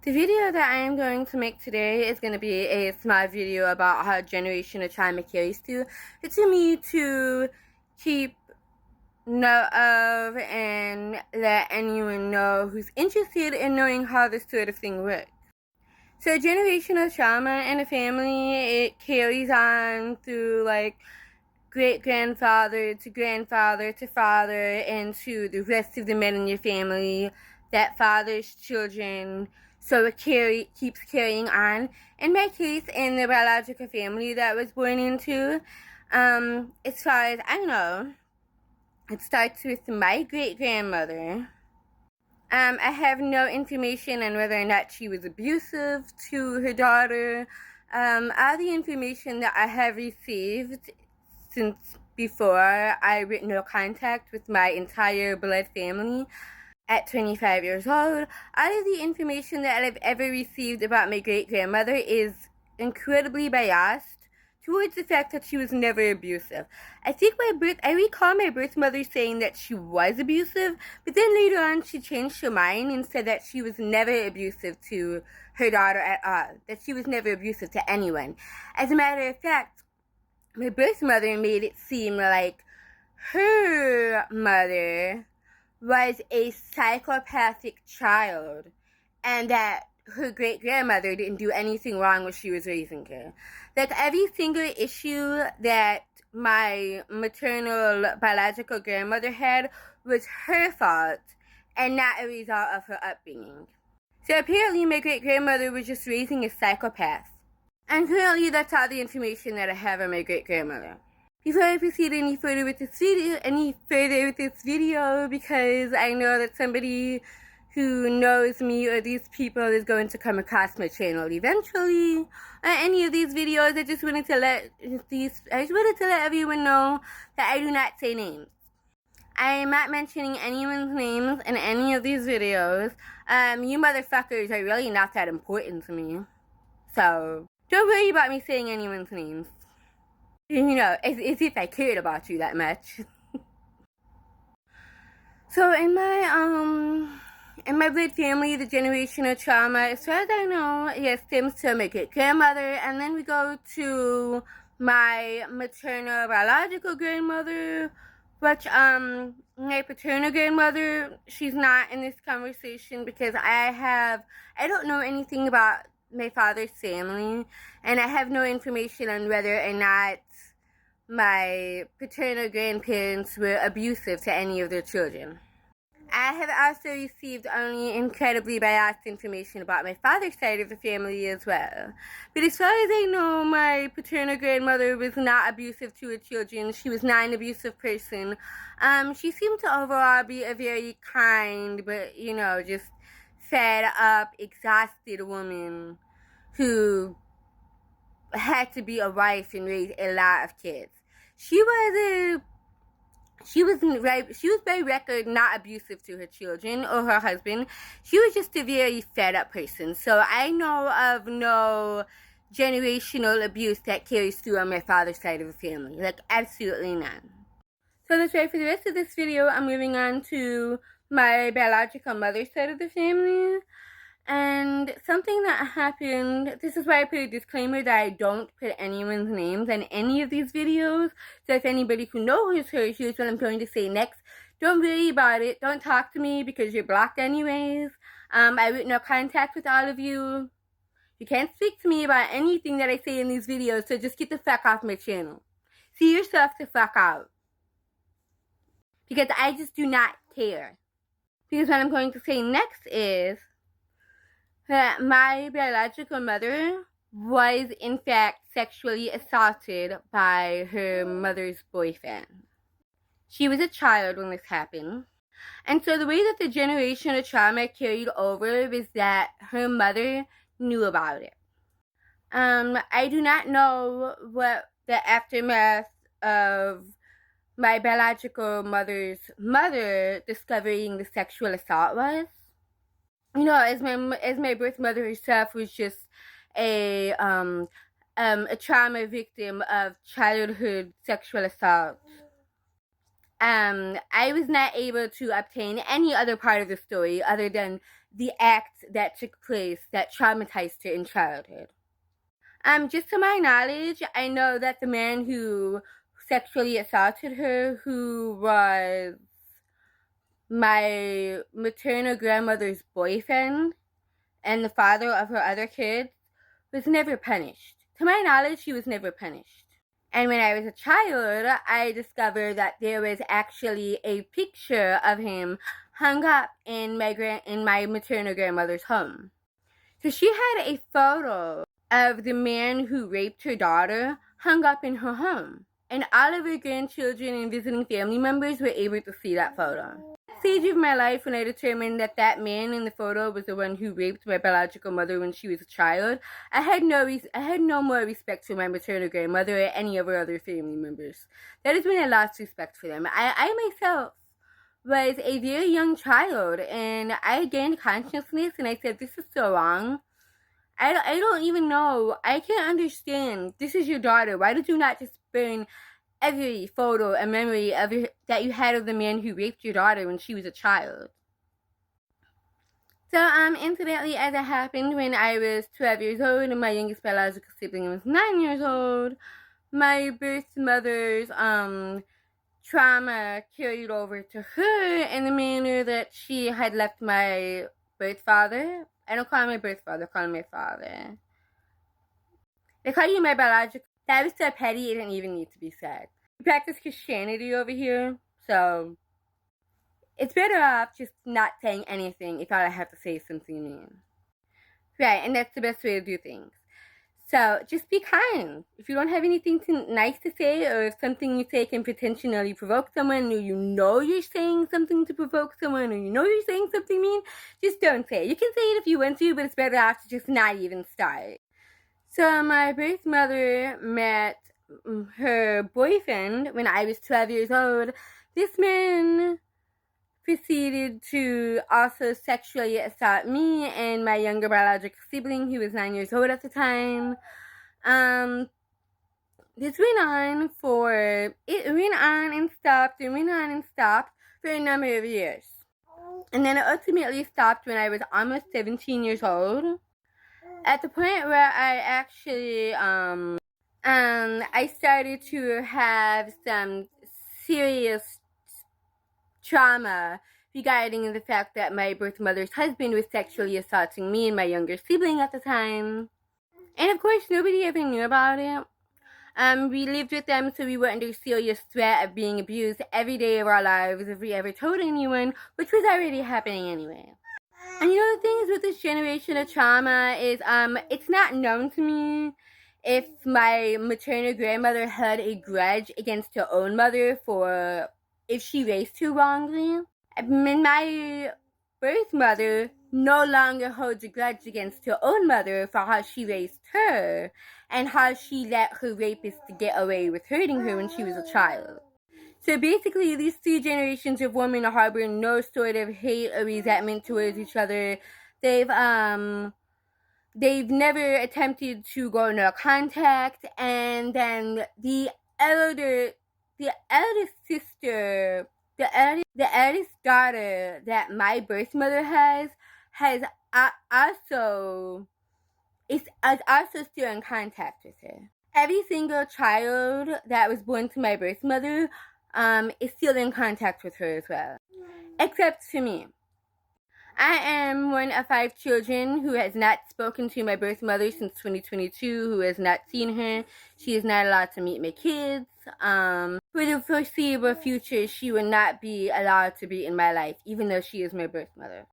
The video that I am going to make today is going to be a small video about how generational trauma carries to me to keep note of and let anyone know who's interested in knowing how this sort of thing works. So generational trauma in a family, it carries on through like great-grandfather to grandfather to father and to the rest of the men in your family, that father's children. So it keeps carrying on. In my case, in the biological family that I was born into, as far as I know, it starts with my great-grandmother. I have no information on whether or not she was abusive to her daughter. All the information that I have received since before I had no contact with my entire blood family at 25 years old, all of the information that I've ever received about my great-grandmother is incredibly biased towards the fact that she was never abusive. I recall my birth mother saying that she was abusive, but then later on she changed her mind and said that she was never abusive to her daughter at all, that she was never abusive to anyone. As a matter of fact, my birth mother made it seem like her mother was a psychopathic child and that her great-grandmother didn't do anything wrong when she was raising her. Like, every single issue that my maternal biological grandmother had was her fault and not a result of her upbringing. So apparently my great-grandmother was just raising a psychopath. And currently that's all the information that I have on my great-grandmother. Before I proceed any further with this video, because I know that somebody who knows me or these people is going to come across my channel eventually, on any of these videos, I just wanted to let everyone know that I do not say names. I am not mentioning anyone's names in any of these videos. You motherfuckers are really not that important to me. So don't worry about me saying anyone's names. You know, as if I cared about you that much. So in my blood family, the generational trauma, as far as I know, stems to my great-grandmother, and then we go to my maternal biological grandmother, which, my paternal grandmother, she's not in this conversation because I don't know anything about my father's family, and I have no information on whether or not my paternal grandparents were abusive to any of their children. I have also received only incredibly biased information about my father's side of the family as well. But as far as I know, my paternal grandmother was not abusive to her children. She was not an abusive person. She seemed to overall be a very kind, but, you know, just fed up, exhausted woman who had to be a wife and raise a lot of kids. She was by record not abusive to her children or her husband. She was just a very fed up person. So I know of no generational abuse that carries through on my father's side of the family. Like, absolutely none. So that's right, for the rest of this video, I'm moving on to my biological mother's side of the family. And something that happened, this is why I put a disclaimer that I don't put anyone's names in any of these videos. So if anybody who knows her, here's what I'm going to say next. Don't worry about it. Don't talk to me because you're blocked anyways. I have no contact with all of you. You can't speak to me about anything that I say in these videos, so just get the fuck off my channel. See yourself the fuck out. Because I just do not care. Because what I'm going to say next is that my biological mother was in fact sexually assaulted by her mother's boyfriend. She was a child when this happened. And so the way that the generational trauma carried over was that her mother knew about it. I do not know what the aftermath of my biological mother's mother discovering the sexual assault was. You know, as my birth mother herself was just a trauma victim of childhood sexual assault. I was not able to obtain any other part of the story other than the act that took place that traumatized her in childhood. Just to my knowledge, I know that the man who sexually assaulted her, who was my maternal grandmother's boyfriend and the father of her other kids, was never punished. To my knowledge, he was never punished. And when I was a child, I discovered that there was actually a picture of him hung up in my maternal grandmother's home. So she had a photo of the man who raped her daughter hung up in her home. And all of her grandchildren and visiting family members were able to see that photo. Stage of my life when I determined that that man in the photo was the one who raped my biological mother when she was a child, I had no more respect for my maternal grandmother or any of her other family members. That is when I lost respect for them. I myself was a very young child, and I gained consciousness, and I said, this is so wrong. I don't even know. I can't understand. This is your daughter. Why did you not just burn every photo and memory of that you had of the man who raped your daughter when she was a child? So, incidentally, as it happened when I was 12 years old and my youngest biological sibling was 9 years old, my birth mother's, trauma carried over to her in the manner that she had left my birth father. I don't call him my birth father, I call him my father. They call you my biological. That was so petty, it didn't even need to be said. We practice Christianity over here, so it's better off just not saying anything if all I have to say is something mean. Right, and that's the best way to do things. So just be kind. If you don't have anything nice to say, or if something you say can potentially provoke someone, or you know you're saying something to provoke someone, or you know you're saying something mean, just don't say it. You can say it if you want to, but it's better off to just not even start. So my birth mother met her boyfriend when I was 12 years old. This man proceeded to also sexually assault me and my younger biological sibling, who was 9 years old at the time. This went on and stopped for a number of years. And then it ultimately stopped when I was almost 17 years old. At the point where I actually, I started to have some serious trauma regarding the fact that my birth mother's husband was sexually assaulting me and my younger sibling at the time. And of course, nobody ever knew about it. We lived with them, so we were under serious threat of being abused every day of our lives if we ever told anyone, which was already happening anyway. And you know, the things with this generation of trauma is, it's not known to me if my maternal grandmother had a grudge against her own mother for if she raised her wrongly. My birth mother no longer holds a grudge against her own mother for how she raised her and how she let her rapist get away with hurting her when she was a child. So basically, these three generations of women harbor no sort of hate or resentment towards each other. They've never attempted to go no contact, and then the eldest sister, the eldest daughter that my birth mother has also is also still in contact with her. Every single child that was born to my birth mother is still in contact with her as well, except for me. I am one of 5 children who has not spoken to my birth mother since 2022, who has not seen her. She is not allowed to meet my kids. For the foreseeable future, she will not be allowed to be in my life, even though she is my birth mother.